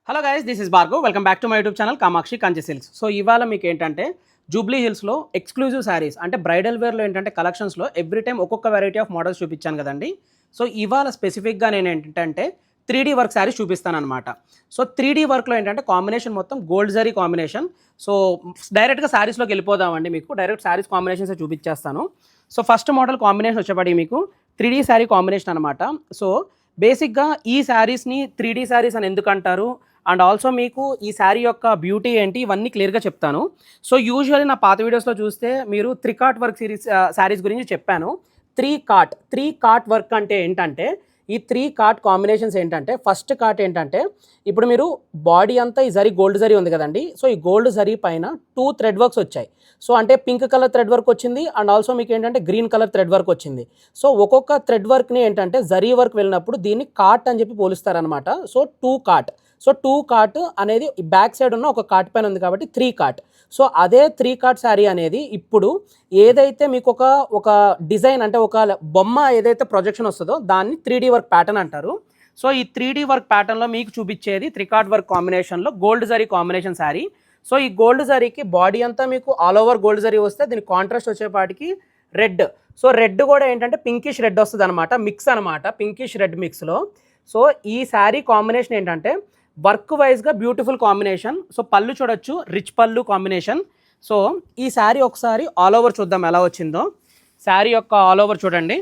Hello guys, this is Bhargav. Welcome back to my YouTube channel Kamakshi Kanchi silks. So ఇవాళ మీకు ఏంటంటే Jubilee హిల్స్లో exclusive saris అంటే బ్రైడల్ వేర్లో ఏంటంటే కలెక్షన్స్లో ఎవ్రీ టైం ఒక్కొక్క వెరైటీ ఆఫ్ మోడల్స్ చూపించాను కదండి. సో ఇవాళ స్పెసిఫిక్గా నేను ఏంటంటే 3D వర్క్ శారీస్ చూపిస్తాను అనమాట. సో 3D వర్క్లో ఏంటంటే కాంబినేషన్ మొత్తం గోల్డ్ జరీ కాంబినేషన్. సో డైరెక్ట్గా శారీస్లోకి వెళ్ళిపోదామండి. మీకు డైరెక్ట్ శారీస్ కాంబినేషన్స్ చూపించేస్తాను. సో ఫస్ట్ మోడల్ కాంబినేషన్ వచ్చేపడి మీకు 3D శారీ కాంబినేషన్ అనమాట. సో బేసిక్గా ఈ శారీస్ని 3D శారీస్ అని ఎందుకు అంటారు అండ్ ఆల్సో మీకు ఈ శారీ యొక్క బ్యూటీ ఏంటి ఇవన్నీ క్లియర్గా చెప్తాను. సో యూజువల్లీ నా పాత వీడియోస్లో చూస్తే మీరు 3 కాట్ వర్క్ శారీస్ గురించి చెప్పాను. 3 కాట్ వర్క్ అంటే ఏంటంటే ఈ 3 కాట్ కాంబినేషన్స్ ఏంటంటే ఫస్ట్ కాట్ ఏంటంటే ఇప్పుడు మీరు బాడీ అంతా ఈ జరీ గోల్డ్ జరీ ఉంది కదండి. సో ఈ గోల్డ్ జరీ పైన 2 థ్రెడ్ వర్క్స్ వచ్చాయి. సో అంటే పింక్ కలర్ థ్రెడ్ వర్క్ వచ్చింది అండ్ ఆల్సో మీకు ఏంటంటే గ్రీన్ కలర్ థ్రెడ్ వర్క్ వచ్చింది. సో ఒక్కొక్క థ్రెడ్ వర్క్ని ఏంటంటే జరీ వర్క్ వెళ్ళినప్పుడు దీన్ని కాట్ అని చెప్పి పోలుస్తారనమాట. సో 2 కాట్. సో 2 కాట్ అనేది బ్యాక్ సైడ్ ఉన్న ఒక కాట్ పైన ఉంది కాబట్టి 3 కాట్. సో అదే 3 కాట్ శారీ అనేది ఇప్పుడు ఏదైతే మీకు ఒక డిజైన్ అంటే ఒక బొమ్మ ఏదైతే ప్రొజెక్షన్ వస్తుందో దాన్ని 3D వర్క్ ప్యాటర్న్ అంటారు. సో ఈ 3D వర్క్ ప్యాటర్న్లో మీకు చూపించేది 3 కాట్ వర్క్ కాంబినేషన్లో gold zari combination sari. So ఈ గోల్డ్ జరీకి బాడీ అంతా మీకు ఆల్ ఓవర్ గోల్డ్ జరీ వస్తే దీని కాంట్రాస్ట్ వచ్చేపాటికి రెడ్. సో రెడ్ కూడా ఏంటంటే పింకిష్ రెడ్ వస్తుంది అనమాట, మిక్స్ అనమాట, పింకిష్ రెడ్ మిక్స్లో. సో ఈ శారీ కాంబినేషన్ ఏంటంటే వర్క్ వైజ్గా బ్యూటిఫుల్ కాంబినేషన్. సో పళ్ళు చూడొచ్చు, రిచ్ పళ్ళు కాంబినేషన్. సో ఈ శారీ ఒకసారి ఆల్ ఓవర్ చూద్దాం ఎలా వచ్చిందో. శారీ యొక్క ఆల్ ఓవర్ చూడండి.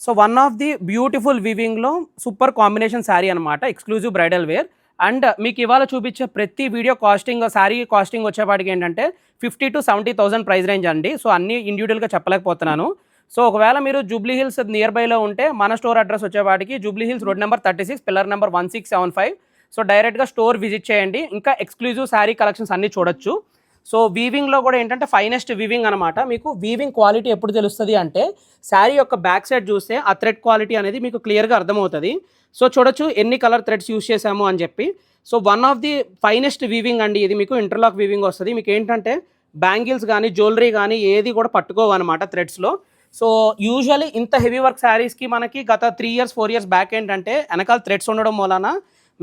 So one of the beautiful వివింగ్లో సూపర్ కాంబినేషన్ శారీ అనమాట, ఎక్స్క్లూజివ్ బ్రైడల్ వేర్. అండ్ మీకు ఇవాళ చూపించే ప్రతి వీడియో కాస్టింగ్ శారీ కాస్టింగ్ వచ్చేపాటికి ఏంటంటే 50,000 to 70,000 ప్రైస్ రేంజ్ అండి. సో అన్నీ ఇండివిజువల్గా చెప్పలేకపోతున్నాను. సో ఒకవేళ మీరు జూబ్లీ హిల్స్ నియర్ బైలో ఉంటే మన స్టోర్ అడ్రస్ వచ్చేవాటికి Jubilee Hills road number 36 pillar number 1675. So డైరెక్ట్గా స్టోర్ విజిట్ చేయండి. ఇంకా ఎక్స్క్లూజివ్ శారీ కలెక్షన్స్ అన్నీ చూడొచ్చు. సో వీవింగ్లో కూడా ఏంటంటే ఫైనెస్ట్ వీవింగ్ అనమాట. మీకు వీవింగ్ క్వాలిటీ ఎప్పుడు తెలుస్తుంది అంటే శారీ యొక్క బ్యాక్ సైడ్ చూస్తే ఆ థ్రెడ్ క్వాలిటీ అనేది మీకు క్లియర్గా అర్థమవుతుంది. సో చూడొచ్చు ఎన్ని కలర్ థ్రెడ్స్ యూస్ చేసాము అని చెప్పి. So one of the finest weaving అండి ఇది. మీకు ఇంటర్లాక్ వీవింగ్ వస్తుంది. మీకు ఏంటంటే బ్యాంగిల్స్ కానీ జ్యువెలరీ కానీ ఏది కూడా పట్టుకోవన్నమాట థ్రెడ్స్లో. సో యూజువల్లీ ఇంత హెవీ వర్క్ శారీస్కి మనకి గత 3 years 4 years బ్యాక్ ఏంటంటే వెనకాల థ్రెడ్స్ ఉండడం వలన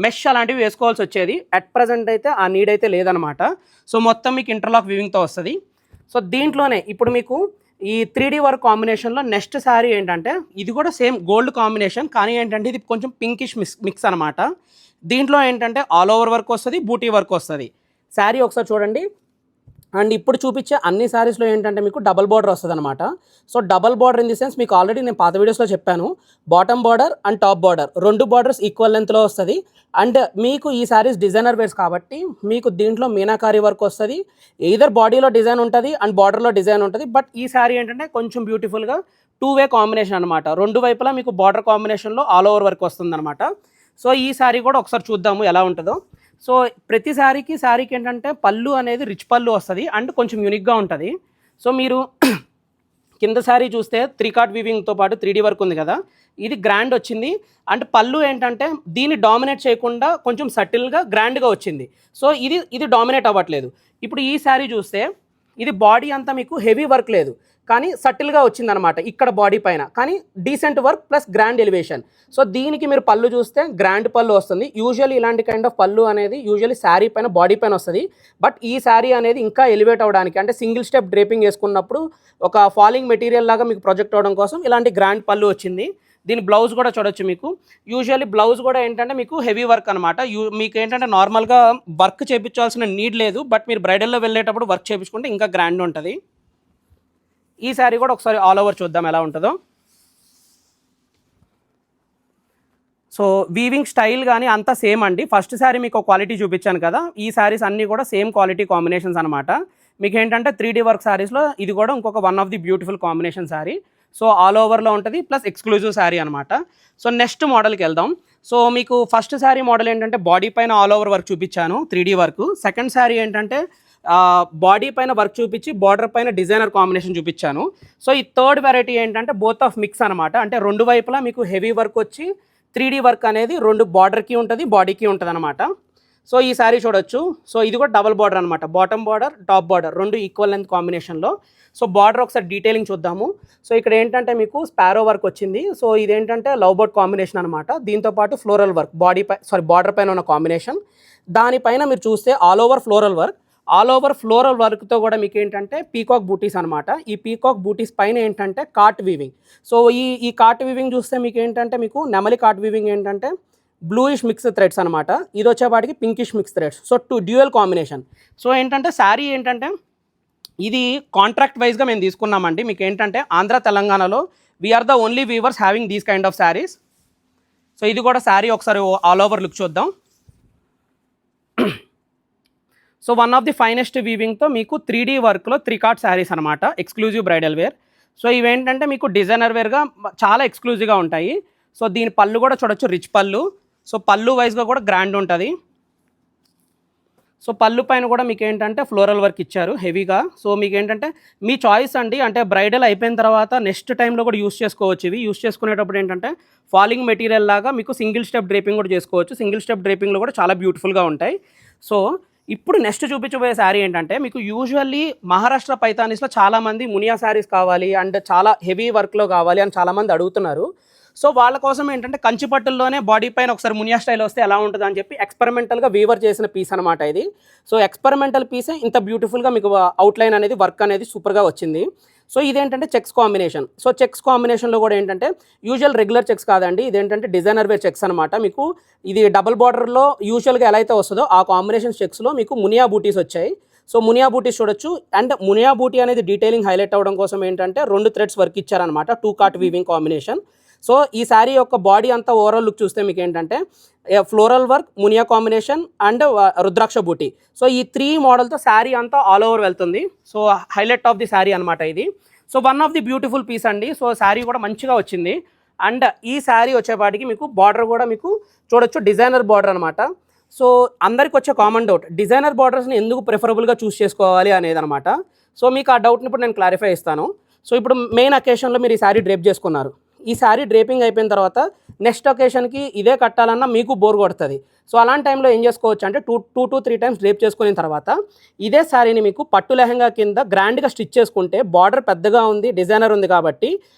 మెష్ అలాంటివి వేసుకోవాల్సి వచ్చేది. అట్ ప్రజెంట్ అయితే ఆ నీడ్ అయితే లేదనమాట. సో మొత్తం మీకు ఇంటర్లాక్ వివింగ్తో వస్తుంది. సో దీంట్లోనే ఇప్పుడు మీకు ఈ 3D వర్క్ కాంబినేషన్లో నెక్స్ట్ శారీ ఏంటంటే ఇది కూడా సేమ్ గోల్డ్ కాంబినేషన్ కానీ ఏంటంటే ఇది కొంచెం పింకిష్ మిక్స్ అనమాట. దీంట్లో ఏంటంటే ఆల్ ఓవర్ వర్క్ వస్తుంది, బూటీ వర్క్ వస్తుంది. శారీ ఒకసారి చూడండి. అండ్ ఇప్పుడు చూపించే అన్ని శారీస్లో ఏంటంటే మీకు డబల్ బార్డర్ వస్తుంది అనమాట. So double border in the sense మీకు ఆల్రెడీ నేను పాత వీడియోస్లో చెప్పాను, bottom border and top border 2 borders equal లెంత్లో వస్తుంది. అండ్ మీకు ఈ శారీస్ డిజైనర్ వేర్స్ కాబట్టి మీకు దీంట్లో మీనాకారి వర్క్ వస్తుంది. ఎయిదర్ బాడీలో డిజైన్ ఉంటుంది అండ్ బార్డర్లో డిజైన్ ఉంటుంది. బట్ ఈ శారీ ఏంటంటే కొంచెం బ్యూటిఫుల్గా 2-way కాంబినేషన్ అనమాట. 2 వైపులా మీకు బార్డర్ కాంబినేషన్లో ఆల్ ఓవర్ వర్క్ వస్తుంది అనమాట. సో ఈ శారీ కూడా ఒకసారి చూద్దాము ఎలా ఉంటుందో. సో ప్రతి శారీకి ఏంటంటే పళ్ళు అనేది రిచ్ పళ్ళు వస్తుంది అండ్ కొంచెం యూనిక్గా ఉంటుంది. సో మీరు కింద శారీ చూస్తే 3 కాట్ వీవింగ్తో పాటు 3D వర్క్ ఉంది కదా, ఇది గ్రాండ్ వచ్చింది. అండ్ పళ్ళు ఏంటంటే దీన్ని డామినేట్ చేయకుండా కొంచెం సటిల్గా గ్రాండ్గా వచ్చింది. సో ఇది డామినేట్ అవ్వట్లేదు. ఇప్పుడు ఈ శారీ చూస్తే ఇది బాడీ అంతా మీకు హెవీ వర్క్ లేదు కానీ సటిల్గా వచ్చిందనమాట ఇక్కడ బాడీ పైన, కానీ decent work plus grand elevation. So దీనికి మీరు పళ్ళు చూస్తే గ్రాండ్ పళ్ళు వస్తుంది. యూజువల్లీ ఇలాంటి కైండ్ ఆఫ్ పళ్ళు అనేది యూజువల్లీ శారీ పైన బాడీ పైన వస్తుంది. బట్ ఈ శారీ అనేది ఇంకా ఎలివేట్ అవ్వడానికి అంటే సింగిల్ స్టెప్ డ్రేపింగ్ వేసుకున్నప్పుడు ఒక ఫాలింగ్ మెటీరియల్ లాగా మీకు ప్రొజెక్ట్ అవ్వడం కోసం ఇలాంటి గ్రాండ్ పళ్ళు వచ్చింది. దీని బ్లౌజ్ కూడా చూడొచ్చు. మీకు యూజువల్లీ బ్లౌజ్ కూడా ఏంటంటే మీకు హెవీ వర్క్ అనమాట. మీకు ఏంటంటే నార్మల్గా వర్క్ చేయించాల్సిన నీడ్ లేదు, బట్ మీరు బ్రైడల్లో వెళ్ళేటప్పుడు వర్క్ చేయించుకుంటే ఇంకా గ్రాండ్ ఉంటుంది. ఈ శారీ కూడా ఒకసారి ఆల్ ఓవర్ చూద్దాం ఎలా ఉంటుందో. సో వీవింగ్ స్టైల్ కానీ అంతా సేమ్ అండి. ఫస్ట్ శారీ మీకు క్వాలిటీ చూపించాను కదా, ఈ శారీస్ అన్నీ కూడా సేమ్ క్వాలిటీ కాంబినేషన్స్ అనమాట. మీకు ఏంటంటే 3D వర్క్ శారీస్లో ఇది కూడా ఇంకొక one of the beautiful combination sari. So all ఓవర్లో ఉంటుంది ప్లస్ ఎక్స్క్లూజివ్ శారీ అనమాట. సో నెక్స్ట్ మోడల్కి వెళ్దాం. సో మీకు ఫస్ట్ శారీ మోడల్ ఏంటంటే బాడీ పైన ఆల్ ఓవర్ వర్క్ చూపించాను 3D వర్క్. సెకండ్ శారీ ఏంటంటే బాడీ పైన వర్క్ చూపించి బార్డర్ పైన డిజైనర్ కాంబినేషన్ చూపించాను. సో ఈ థర్డ్ వెరైటీ ఏంటంటే బోత్ ఆఫ్ మిక్స్ అనమాట. అంటే 2 వైపులా మీకు హెవీ వర్క్ వచ్చి 3D వర్క్ అనేది 2 బార్డర్కి ఉంటుంది బాడీకి ఉంటుంది అనమాట. సో ఈ శారీ చూడొచ్చు. సో ఇది కూడా డబల్ బార్డర్ అనమాట, బాటమ్ బార్డర్ టాప్ బార్డర్ రెండు ఈక్వల్ లెంత్ కాంబినేషన్లో. సో బార్డర్ ఒకసారి డీటెయిలింగ్ చూద్దాము. సో ఇక్కడ ఏంటంటే మీకు స్పారో వర్క్ వచ్చింది. సో ఇదేంటంటే లవ్ బర్డ్ కాంబినేషన్ అనమాట. దీంతోపాటు ఫ్లోరల్ వర్క్ బార్డర్ పైన ఉన్న కాంబినేషన్. దానిపైన మీరు చూస్తే ఆల్ ఓవర్ ఫ్లోరల్ వర్క్తో కూడా మీకు ఏంటంటే పీకాక్ బూటీస్ అనమాట. ఈ పీకాక్ బూటీస్ పైన ఏంటంటే కార్ట్ వీవింగ్. సో ఈ కార్ట్ వీవింగ్ చూస్తే మీకు ఏంటంటే మీకు నెమలి కార్ట్ వీవింగ్ ఏంటంటే బ్లూయిష్ మిక్స్ థ్రెడ్స్ అనమాట. ఇది వచ్చేపాటికి pinkish mix threads. So dual combination. So ఏంటంటే శారీ ఏంటంటే ఇది కాంట్రాక్ట్ వైజ్గా మేము తీసుకున్నామండి. మీకు ఏంటంటే ఆంధ్ర తెలంగాణలో we are the only weavers having these kind of saris. So ఇది కూడా శారీ ఒకసారి ఆల్ ఓవర్ లుక్ చూద్దాం. So one of the finest వీవింగ్తో మీకు 3D వర్క్లో 3 కార్ట్ శారీస్ అనమాట, ఎక్స్క్లూజివ్ బ్రైడల్ వేర్. సో ఇవేంటంటే మీకు డిజైనర్ వేర్గా చాలా ఎక్స్క్లూజివ్గా ఉంటాయి. సో దీని పళ్ళు కూడా చూడొచ్చు, రిచ్ పళ్ళు. సో పళ్ళు వైజ్గా కూడా గ్రాండ్ ఉంటుంది. సో పళ్ళు పైన కూడా మీకు ఏంటంటే ఫ్లోరల్ వర్క్ ఇచ్చారు హెవీగా. సో మీకు ఏంటంటే మీ చాయిస్ అండి, అంటే బ్రైడల్ అయిపోయిన తర్వాత నెక్స్ట్ టైంలో కూడా యూస్ చేసుకోవచ్చు. ఇవి యూస్ చేసుకునేటప్పుడు ఏంటంటే ఫాలింగ్ మెటీరియల్ లాగా మీకు సింగిల్ స్టెప్ డ్రేపింగ్ కూడా చేసుకోవచ్చు. సింగిల్ స్టెప్ డ్రేపింగ్లో కూడా చాలా బ్యూటిఫుల్గా ఉంటాయి. సో ఇప్పుడు నెక్స్ట్ చూపించబోయే శారీ ఏంటంటే మీకు యూజువల్లీ మహారాష్ట్ర పైతానీస్లో చాలామంది మునియా శారీస్ కావాలి అండ్ చాలా హెవీ వర్క్లో కావాలి అని చాలామంది అడుగుతున్నారు. సో వాళ్ళ కోసం ఏంటంటే కంచిపట్టుల్లోనే బాడీ పైన ఒకసారి మునియా స్టైల్ వస్తే ఎలా ఉంటుంది అని చెప్పి ఎక్స్పెరిమెంటల్గా వీవర్ చేసిన పీస్ అనమాట ఇది. సో ఎక్స్పెరిమెంటల్ పీసే ఇంత బ్యూటిఫుల్గా మీకు అవుట్లైన్ అనేది వర్క్ అనేది సూపర్గా వచ్చింది. సో ఇదేంటంటే చెక్స్ కాంబినేషన్. సో చెక్స్ కాంబినేషన్లో కూడా ఏంటంటే యూజువల్ రెగ్యులర్ చెక్స్ కాదండి, ఇదేంటంటే డిజైనర్ వేర్ చెక్స్ అనమాట. మీకు ఇది డబుల్ బార్డర్లో యూజువల్గా ఎలా అయితే వస్తుందో ఆ కాంబినేషన్ చెక్స్లో మీకు మునియా బూటీస్ వచ్చాయి. సో మునియా బూటీస్ చూడొచ్చు. అండ్ మునియా బూటీ అనేది డీటెయిలింగ్ హైలైట్ అవ్వడం కోసం ఏంటంటే 2 థ్రెడ్స్ వర్క్ ఇచ్చారనమాట, 2 కార్ట్ వీవింగ్ కాంబినేషన్. సో ఈ శారీ యొక్క బాడీ అంతా ఓవరాల్ లుక్ చూస్తే మీకు ఏంటంటే ఫ్లోరల్ వర్క్, మునియా కాంబినేషన్ అండ్ రుద్రాక్ష బూటీ. సో ఈ 3 మోడల్తో శారీ అంతా ఆల్ ఓవర్ వెళ్తుంది. So highlight of the sari అనమాట ఇది. So one of the beautiful piece అండి. సో శారీ కూడా మంచిగా వచ్చింది. అండ్ ఈ శారీ వచ్చేపాటికి మీకు బార్డర్ కూడా మీకు చూడొచ్చు, డిజైనర్ బార్డర్ అనమాట. సో అందరికి వచ్చే కామన్ డౌట్, డిజైనర్ బార్డర్స్ని ఎందుకు ప్రిఫరబుల్గా చూస్ చేసుకోవాలి అనేది అనమాట. సో మీకు ఆ డౌట్ని ఇప్పుడు నేను క్లారిఫై ఇస్తాను. సో ఇప్పుడు మెయిన్ అకేషన్లో మీరు ఈ శారీ డ్రేప్ చేసుకున్నారు. ఈ శారీ డ్రేపింగ్ అయిపోయిన తర్వాత నెక్స్ట్ ఒకేషన్కి ఇదే కట్టాలన్నా మీకు బోర్ కొడుతుంది. సో అలాంటి టైంలో ఏం చేసుకోవచ్చు అంటే 2 to 3 టైమ్స్ డ్రేప్ చేసుకున్న తర్వాత ఇదే శారీని మీకు పట్టు లెహంగా కింద గ్రాండ్గా స్టిచ్ చేసుకుంటే, బార్డర్ పెద్దగా ఉంది, డిజైనర్ ఉంది కాబట్టి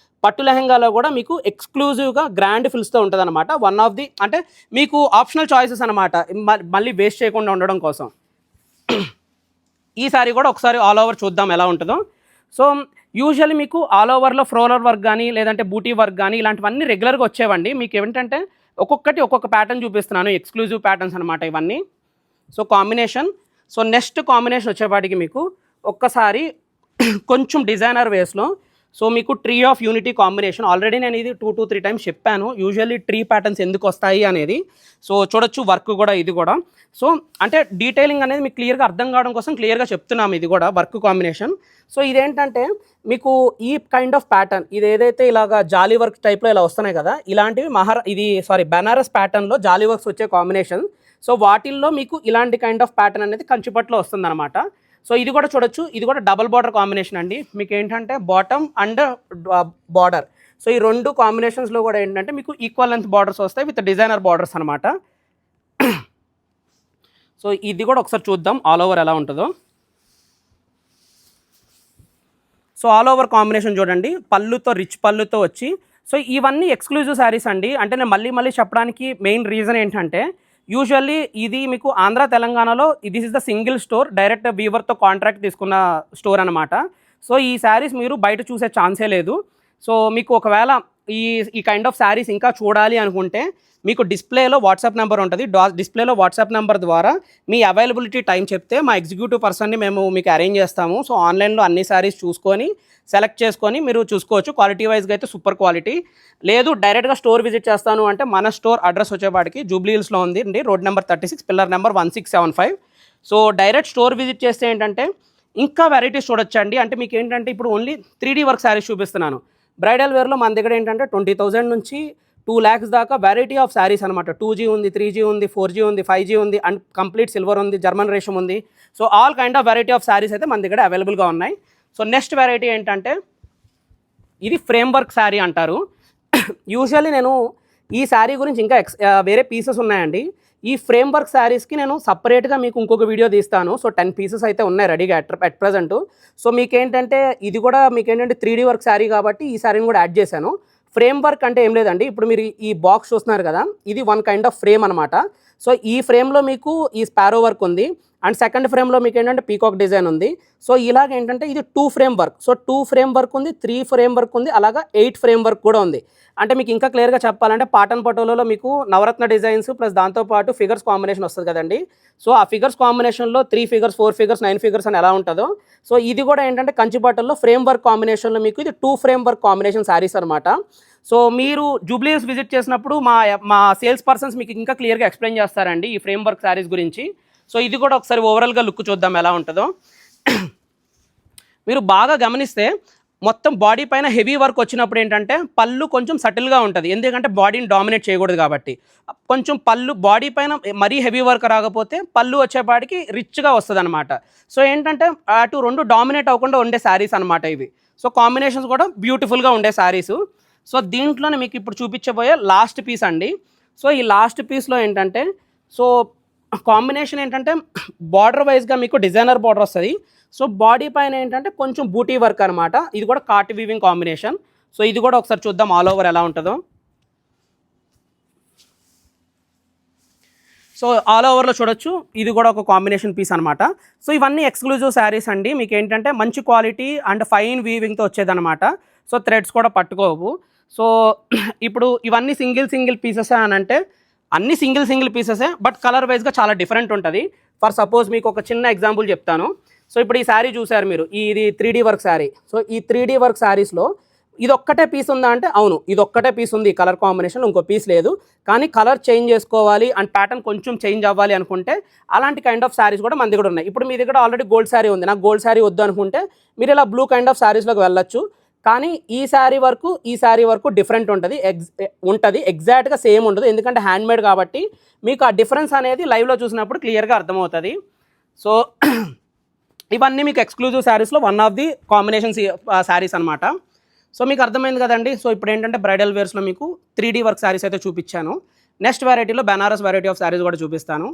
పట్టు లెహంగాలో కూడా మీకు ఎక్స్క్లూజివ్గా గ్రాండ్ ఫిల్స్తో ఉంటుంది అనమాట. వన్ ఆఫ్ ది అంటే మీకు ఆప్షనల్ చాయిసెస్ అనమాట, మళ్ళీ వేస్ట్ చేయకుండా ఉండడం కోసం. ఈ శారీ కూడా ఒకసారి ఆల్ ఓవర్ చూద్దాం ఎలా ఉంటుందో. సో యూజువల్లీ మీకు ఆల్ ఓవర్లో ఫ్లోరల్ వర్క్ కానీ లేదంటే బూటీ వర్క్ కానీ ఇలాంటివన్నీ రెగ్యులర్గా వచ్చేవండి. మీకు ఏంటంటే ఒక్కొక్క ప్యాటర్న్ చూపిస్తున్నాను, ఎక్స్క్లూజివ్ ప్యాటర్న్స్ అనమాట ఇవన్నీ. So combination. So next combination వచ్చేపాటికి మీకు ఒక్కసారి కొంచెం డిజైనర్ వేస్లో. సో మీకు tree of unity combination. Already నేను ఇది 2 to 3 టైమ్స్ చెప్పాను యూజువల్లీ ట్రీ ప్యాటర్న్స్ ఎందుకు వస్తాయి అనేది. సో చూడొచ్చు వర్క్ కూడా, ఇది కూడా. సో అంటే డీటెయిలింగ్ అనేది మీకు క్లియర్గా అర్థం కావడం కోసం క్లియర్గా చెప్తున్నాము, ఇది కూడా వర్క్ కాంబినేషన్. సో ఇదేంటంటే మీకు ఈ కైండ్ ఆఫ్ ప్యాటర్న్, ఇది ఏదైతే ఇలాగా జాలీ వర్క్ టైప్లో ఇలా వస్తున్నాయి కదా, ఇలాంటివి బెనారస్ ప్యాటర్న్లో జాలీ వర్క్స్ వచ్చే కాంబినేషన్. సో వాటిల్లో మీకు ఇలాంటి కైండ్ ఆఫ్ ప్యాటర్న్ అనేది కంచిపట్లో వస్తుందన్నమాట. సో ఇది కూడా చూడొచ్చు, ఇది కూడా డబల్ బార్డర్ కాంబినేషన్ అండి. మీకు ఏంటంటే బాటమ్ అండ్ బార్డర్. సో ఈ 2 కాంబినేషన్స్లో కూడా ఏంటంటే మీకు ఈక్వల్ లెంత్ బార్డర్స్ వస్తాయి విత్ డిజైనర్ బార్డర్స్ అనమాట. సో ఇది కూడా ఒకసారి చూద్దాం ఆల్ ఓవర్ ఎలా ఉంటుందో. సో ఆల్ ఓవర్ కాంబినేషన్ చూడండి, పళ్ళుతో రిచ్ పళ్ళుతో వచ్చి. సో ఇవన్నీ ఎక్స్క్లూజివ్ శారీస్ అండి. అంటే నేను మళ్ళీ చెప్పడానికి మెయిన్ రీజన్ ఏంటంటే యూజువల్లీ ఇది మీకు ఆంధ్ర తెలంగాణలో this is the single store, direct వీవర్తో కాంట్రాక్ట్ తీసుకున్న స్టోర్ అనమాట. సో ఈ శారీస్ మీరు బయట చూసే ఛాన్సే లేదు. సో మీకు ఒకవేళ ఈ కైండ్ ఆఫ్ శారీస్ ఇంకా చూడాలి అనుకుంటే మీకు డిస్ప్లేలో వాట్సాప్ నెంబర్ ఉంటుంది. డిస్ప్లేలో వాట్సాప్ నెంబర్ ద్వారా మీ అవైలబిలిటీ టైం చెప్తే మా ఎగ్జిక్యూటివ్ పర్సన్ని మేము మీకు అరేంజ్ చేస్తాము. సో ఆన్లైన్లో అన్ని శారీస్ చూసుకొని సెలెక్ట్ చేసుకొని మీరు చూసుకోవచ్చు. క్వాలిటీ వైజ్గా అయితే సూపర్ క్వాలిటీ. లేదు డైరెక్ట్గా స్టోర్ విజిట్ చేస్తాను అంటే మన స్టోర్ అడ్రస్ వచ్చేపాటికి జూబ్లీ హిల్స్లో ఉంది అండి, road number 36, pillar number 1675. So direct store visit చేస్తే ఏంటంటే ఇంకా వెరైటీస్ చూడొచ్చండి. అంటే మీకు ఏంటంటే ఇప్పుడు ఓన్లీ 3D వర్క్ శారీస్ చూపిస్తున్నాను. బ్రైడల్ వేర్లో మన దగ్గర ఏంటంటే 20,000 నుంచి 2 lakhs దాకా వెరైటీ ఆఫ్ శారీస్ అనమాట. 2G ఉంది, 3G ఉంది, 4G ఉంది, 5G ఉంది, అండ్ కంప్లీట్ సిల్వర్ ఉంది, జర్మన్ రేషం ఉంది. So all kind of variety of saris అయితే మన దగ్గర అవైలబుల్గా ఉన్నాయి. సో నెక్స్ట్ వెరైటీ ఏంటంటే ఇది ఫ్రేమ్ వర్క్ శారీ అంటారు. యూజువల్లీ నేను ఈ శారీ గురించి ఇంకా వేరే పీసెస్ ఉన్నాయండి. ఈ ఫ్రేమ్ వర్క్ శారీస్కి నేను సపరేట్గా మీకు ఇంకొక వీడియో తీస్తాను. సో 10 పీసెస్ అయితే ఉన్నాయి రెడీగా అట్ ప్రెజెంట్. సో మీకేంటంటే ఇది కూడా మీకేంటంటే 3D వర్క్ శారీ కాబట్టి ఈ శారీని కూడా యాడ్ చేశాను. ఫ్రేమ్ వర్క్ అంటే ఏం లేదండి, ఇప్పుడు మీరు ఈ బాక్స్ చూస్తున్నారు కదా, ఇది వన్ కైండ్ ఆఫ్ ఫ్రేమ్ అనమాట. సో ఈ ఫ్రేమ్లో మీకు ఈ స్పారో వర్క్ ఉంది, అండ్ సెకండ్ ఫ్రేమ్లో మీకు ఏంటంటే పీకాక్ డిజైన్ ఉంది. సో ఇలాగ ఏంటంటే ఇది 2 frame work. So 2 frame work ఉంది, 3 ఫ్రేమ్ వర్క్ ఉంది, అలాగా 8 ఫ్రేమ్ వర్క్ కూడా ఉంది. అంటే మీకు ఇంకా క్లియర్గా చెప్పాలంటే పాటన్ పటోలలో మీకు నవరత్న డిజైన్స్ ప్లస్ దాంతోపాటు ఫిగర్స్ కాంబినేషన్ వస్తుంది కదండి. సో ఆ ఫిగర్స్ కాంబినేషన్లో 3 ఫిగర్స్ 4 ఫిగర్స్ 9 ఫిగర్స్ అని ఎలా ఉంటుందో, సో ఇది కూడా ఏంటంటే కంచి పటోల్లో ఫ్రేమ్ వర్క్ కాంబినేషన్లో మీకు ఇది 2 ఫ్రేమ్ వర్క్ కాంబినేషన్ శారీస్ అనమాట. సో మీరు జూబ్లీ హిల్స్ విజిట్ చేసినప్పుడు మా సేల్స్ పర్సన్స్ మీకు ఇంకా క్లియర్గా ఎక్స్ప్లెయిన్ చేస్తారండి ఈ ఫ్రేమ్ వర్క్ శారీస్ గురించి. సో ఇది కూడా ఒకసారి ఓవరాల్గా లుక్ చూద్దాం ఎలా ఉంటుందో. మీరు బాగా గమనిస్తే మొత్తం బాడీ పైన హెవీ వర్క్ వచ్చినప్పుడు ఏంటంటే పళ్ళు కొంచెం సటిల్గా ఉంటుంది, ఎందుకంటే బాడీని డామినేట్ చేయకూడదు కాబట్టి. కొంచెం పళ్ళు బాడీ పైన మరీ హెవీ వర్క్ రాకపోతే పళ్ళు వచ్చేపాటికి రిచ్గా వస్తుంది అనమాట. సో ఏంటంటే అటు రెండు డామినేట్ అవ్వకుండా ఉండే శారీస్ అనమాట ఇవి. సో కాంబినేషన్స్ కూడా బ్యూటిఫుల్గా ఉండే శారీసు. సో దీంట్లోనే మీకు ఇప్పుడు చూపించబోయే లాస్ట్ పీస్ అండి. సో ఈ లాస్ట్ పీస్లో ఏంటంటే సో కాంబినేషన్ ఏంటంటే బార్డర్ వైజ్గా మీకు డిజైనర్ బార్డర్ వస్తుంది. సో బాడీ పైన ఏంటంటే కొంచెం బూటీ వర్క్ అనమాట. ఇది కూడా కార్ట్ వీవింగ్ కాంబినేషన్. సో ఇది కూడా ఒకసారి చూద్దాం ఆల్ ఓవర్ ఎలా ఉంటుందో. సో ఆల్ ఓవర్లో చూడొచ్చు, ఇది కూడా ఒక కాంబినేషన్ పీస్ అనమాట. సో ఇవన్నీ ఎక్స్క్లూజివ్ శారీస్ అండి. మీకు ఏంటంటే మంచి క్వాలిటీ అండ్ ఫైన్ వీవింగ్తో వచ్చేదనమాట. సో థ్రెడ్స్ కూడా పట్టుకోవు. సో ఇప్పుడు ఇవన్నీ సింగిల్ పీసెస్ అని అంటే అన్ని సింగిల్ పీసెసే, బట్ కలర్ వైజ్గా చాలా డిఫరెంట్ ఉంటుంది. ఫర్ సపోజ్ మీకు ఒక చిన్న ఎగ్జాంపుల్ చెప్తాను. సో ఇప్పుడు ఈ శారీ చూసారు మీరు, ఇది 3D వర్క్ శారీ. సో ఈ 3D వర్క్ శారీస్లో ఇది ఒక్కటే పీస్ ఉందా అంటే అవును, ఇది ఒక్కటే పీస్ ఉంది. ఈ కలర్ కాంబినేషన్ ఇంకో పీస్ లేదు. కానీ కలర్ చేంజ్ చేసుకోవాలి అండ్ ప్యాటర్న్ కొంచెం చేంజ్ అవ్వాలి అనుకుంటే అలాంటి కైండ్ ఆఫ్ శారీస్ కూడా మన దగ్గర ఉన్నాయి. ఇప్పుడు మీ దగ్గర ఆల్రెడీ గోల్డ్ శారీ ఉంది, నాకు గోల్డ్ శారీ వద్దు అనుకుంటే మీరు ఇలా బ్లూ కైండ్ ఆఫ్ శారీస్లోకి వెళ్ళొచ్చు. కానీ ఈ శారీ వరకు డిఫరెంట్ ఉంటుంది, ఎగ్జాక్ట్గా సేమ్ ఉండదు, ఎందుకంటే హ్యాండ్మేడ్ కాబట్టి మీకు ఆ డిఫరెన్స్ అనేది లైవ్లో చూసినప్పుడు క్లియర్గా అర్థమవుతుంది. సో ఇవన్నీ మీకు ఎక్స్క్లూజివ్ శారీస్లో one of the combination saris అనమాట. సో మీకు అర్థమైంది కదండి. సో ఇప్పుడు ఏంటంటే బ్రైడల్ వేర్స్లో మీకు 3D వర్క్ శారీస్ అయితే చూపించాను. నెక్స్ట్ వెరైటీలో బెనారస్ వెరైటీ ఆఫ్ శారీస్ కూడా చూపిస్తాను.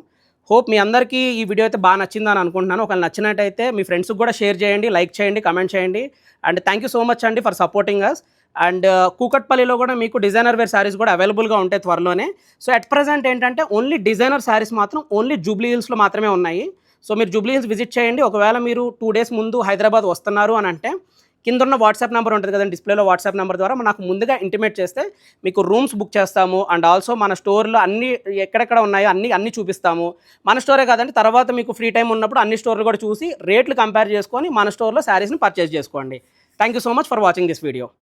హోప్ మీ అందరికీ ఈ వీడియో అయితే బాగా నచ్చిందని అనుకుంటున్నాను. ఒకవేళ నచ్చినట్టయితే మీ ఫ్రెండ్స్కి కూడా షేర్ చేయండి, లైక్ చేయండి, కమెంట్ చేయండి. And thank you so much అండి ఫర్ సపోర్టింగ్ అస్. అండ్ కూకట్పల్లిలో కూడా మీకు డిజైనర్ వేర్ శారీస్ కూడా అవైలబుల్గా ఉంటాయి త్వరలోనే. సో అట్ ప్రజెంట్ ఏంటంటే ఓన్లీ డిజైనర్ శారీస్ మాత్రం ఓన్లీ జూబ్లీ హిల్స్లో మాత్రమే ఉన్నాయి. సో మీరు జూబ్లీ హిల్స్ విజిట్ చేయండి. ఒకవేళ మీరు 2 డేస్ ముందు హైదరాబాద్ వస్తున్నారు అని అంటే కింద ఉన్న వాట్సాప్ నెంబర్ ఉంటుంది కదండి, డిస్ప్లేలో వాట్సాప్ నెంబర్ ద్వారా నాకు ముందుగా ఇంటిమేట్ చేస్తే మీకు రూమ్స్ బుక్ చేస్తాము. అండ్ ఆల్సో మన స్టోర్లో అన్ని ఎక్కడెక్కడ ఉన్నాయో అన్నీ చూపిస్తాము. మన స్టోరే కాదండి, తర్వాత మీకు ఫ్రీ టైం ఉన్నప్పుడు అన్ని స్టోర్లు కూడా చూసి రేట్లు కంపేర్ చేసుకొని మన స్టోర్లో శారీస్ని పర్చేస్ చేసుకోండి. Thank you so much for watching this video.